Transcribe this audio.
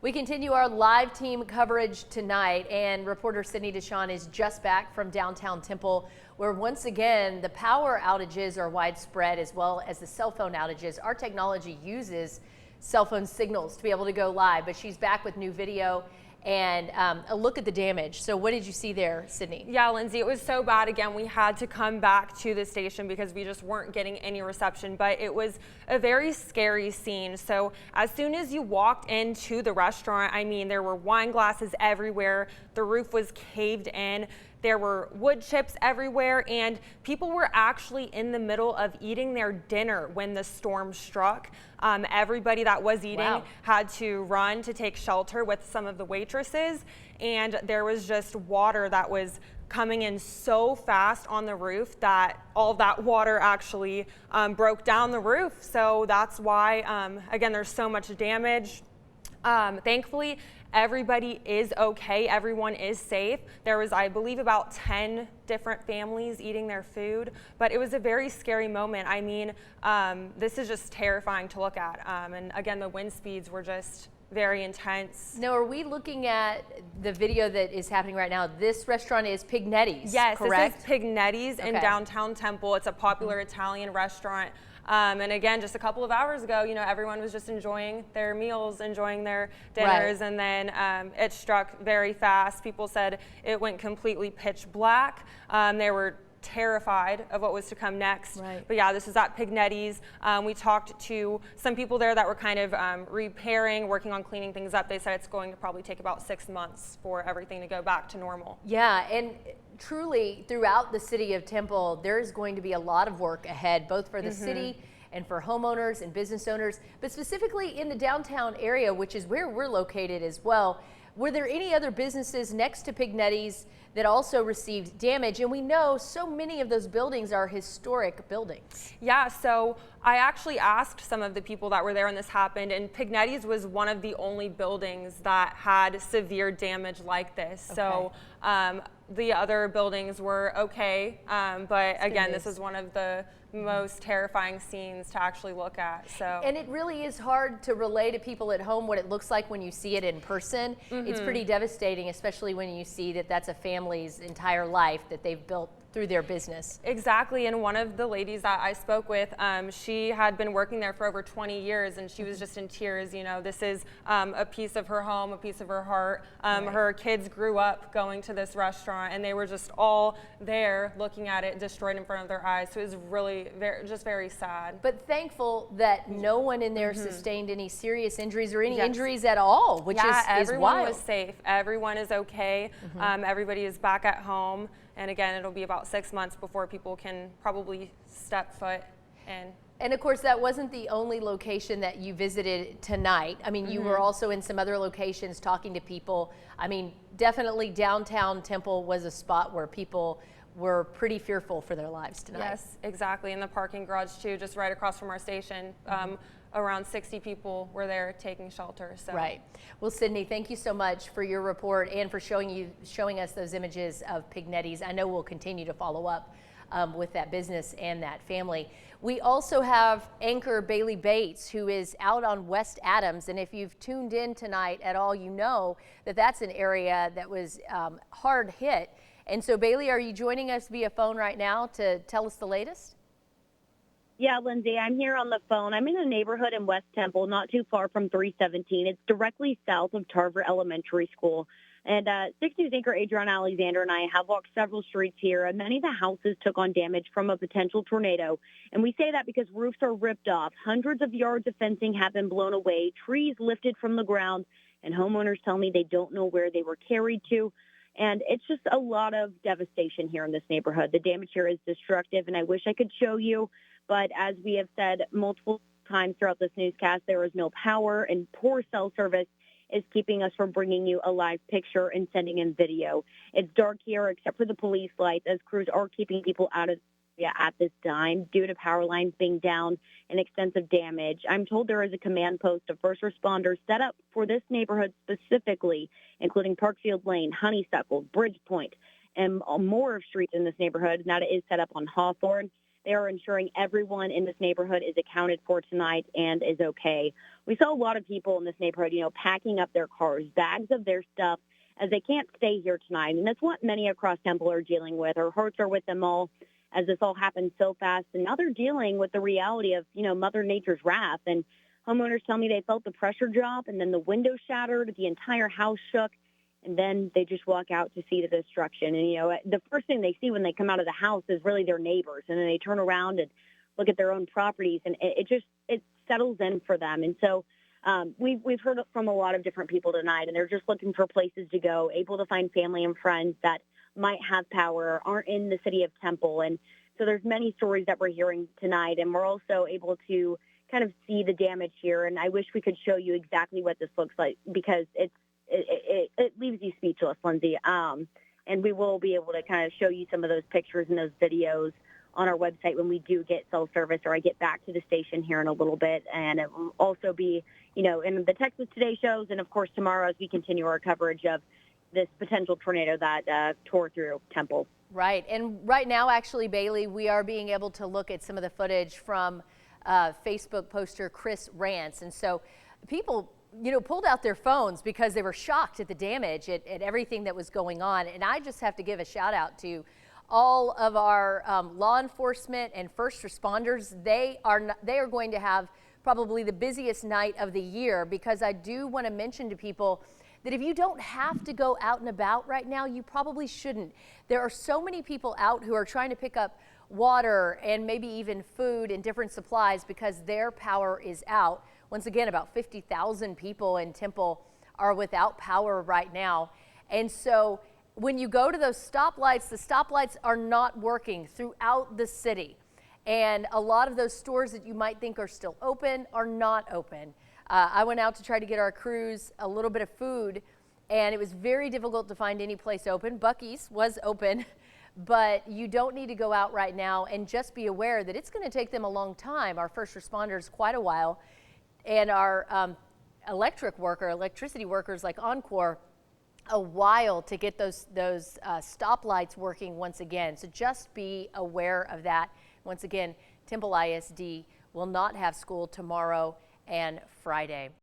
We continue our live team coverage tonight, and reporter Sydney DeShawn is just back from downtown Temple, where once again the power outages are widespread as well as the cell phone outages. Our technology uses cell phone signals to be able to go live, but she's back with new video and a look at the damage. So what did you see there, Sydney? Yeah, Lindsay, it was so bad. Again, we had to come back to the station because we just weren't getting any reception, but it was a very scary scene. So as soon as you walked into the restaurant, I mean, there were wine glasses everywhere. The roof was caved in. There were wood chips everywhere, and people were actually in the middle of eating their dinner when the storm struck. Everybody that was eating had to run to take shelter with some of the waitresses, and there was just water that was coming in so fast on the roof that all of that water actually broke down the roof. So that's why, again, there's so much damage. Thankfully, everybody is okay. Everyone is safe. There was, I believe, about 10 different families eating their food, but it was a very scary moment. I mean, this is just terrifying to look at. And again, the wind speeds were just very intense. Now, are we looking at the video that is happening right now? This restaurant is Pignetti's, yes, correct? This is Pignetti's in downtown Temple. It's a popular Italian restaurant. And again, just a couple of hours ago, you know, everyone was just enjoying their meals, enjoying their dinners, and then it struck very fast. People said it went completely pitch black. They were terrified of what was to come next. But yeah, this is at Pignetti's. We talked to some people there that were kind of repairing, working on cleaning things up. They said it's going to probably take about 6 months for everything to go back to normal. Yeah, and truly throughout the city of Temple, there's going to be a lot of work ahead, both for the city and for homeowners and business owners, but specifically in the downtown area, which is where we're located as well. Were there any other businesses next to Pignetti's that also received damage? And we know so many of those buildings are historic buildings. Yeah, so I actually asked some of the people that were there when this happened, and Pignetti's was one of the only buildings that had severe damage like this. So the other buildings were okay, but again, this is one of the most terrifying scenes to actually look at. So, and it really is hard to relay to people at home what it looks like when you see it in person. It's pretty devastating, especially when you see that that's a family's entire life that they've built through their business. Exactly, and one of the ladies that I spoke with, she had been working there for over 20 years, and she was just in tears. You know, this is a piece of her home, a piece of her heart. Her kids grew up going to this restaurant, and they were just all there looking at it destroyed in front of their eyes. So it was really very sad. But thankful that no one in there sustained any serious injuries or any injuries at all, which is wild. Everyone was safe. Everyone is okay. Everybody is back at home. And again, it'll be about 6 months before people can probably step foot in. And of course, that wasn't the only location that you visited tonight. I mean, you were also in some other locations talking to people. I mean, definitely downtown Temple was a spot where people were pretty fearful for their lives tonight. Yes, exactly. In the parking garage too, just right across from our station. Around 60 people were there taking shelter. So. Right. Well, Sydney, thank you so much for your report and for showing us those images of Pignetti's. I know we'll continue to follow up with that business and that family. We also have anchor Bailey Bates, who is out on West Adams, and if you've tuned in tonight at all, you know that that's an area that was hard hit. And so, Bailey, are you joining us via phone right now to tell us the latest? Yeah, Lindsay, I'm here on the phone. I'm in a neighborhood in West Temple, not too far from 317. It's directly south of Tarver Elementary School. And 6 News anchor Adriana Alexander and I have walked several streets here, and many of the houses took on damage from a potential tornado. And we say that because roofs are ripped off, hundreds of yards of fencing have been blown away, trees lifted from the ground, and homeowners tell me they don't know where they were carried to. And it's just a lot of devastation here in this neighborhood. The damage here is destructive, and I wish I could show you. But as we have said multiple times throughout this newscast, there is no power, and poor cell service is keeping us from bringing you a live picture and sending in video. It's dark here except for the police lights, as crews are keeping people out of the area at this time due to power lines being down and extensive damage. I'm told there is a command post of first responders set up for this neighborhood specifically, including Parkfield Lane, Honeysuckle, Bridgepoint, and more streets in this neighborhood. Now it is set up on Hawthorne. They are ensuring everyone in this neighborhood is accounted for tonight and is okay. We saw a lot of people in this neighborhood, packing up their cars, bags of their stuff, as they can't stay here tonight. And that's what many across Temple are dealing with. Our hearts are with them all as this all happened so fast. And now they're dealing with the reality of, Mother Nature's wrath. And homeowners tell me they felt the pressure drop, and then the window shattered, the entire house shook, and then they just walk out to see the destruction. And, the first thing they see when they come out of the house is really their neighbors. And then they turn around and look at their own properties, and it settles in for them. And so we've heard from a lot of different people tonight, and they're just looking for places to go, able to find family and friends that might have power, aren't in the city of Temple. And so there's many stories that we're hearing tonight, and we're also able to kind of see the damage here. And I wish we could show you exactly what this looks like, because it leaves you speechless, Lindsay. And we will be able to kind of show you some of those pictures and those videos on our website when we do get cell service, or I get back to the station here in a little bit. And it will also be, in the Texas Today shows, and of course tomorrow as we continue our coverage of this potential tornado that tore through Temple. Right. And right now, actually, Bailey, we are being able to look at some of the footage from Facebook poster Chris Rance. And so people, pulled out their phones because they were shocked at the damage, at everything that was going on. And I just have to give a shout out to all of our law enforcement and first responders. They are going to have probably the busiest night of the year, because I do want to mention to people that if you don't have to go out and about right now, you probably shouldn't. There are so many people out who are trying to pick up water and maybe even food and different supplies because their power is out. Once again, about 50,000 people in Temple are without power right now. And so when you go to those stoplights, the stoplights are not working throughout the city. And a lot of those stores that you might think are still open are not open. I went out to try to get our crews a little bit of food, and it was very difficult to find any place open. Buc-ee's was open, but you don't need to go out right now, and just be aware that it's going to take them a long time, our first responders, quite a while, and our electricity workers like Encore, a while to get those stoplights working once again. So just be aware of that. Once again, Temple ISD will not have school tomorrow and Friday.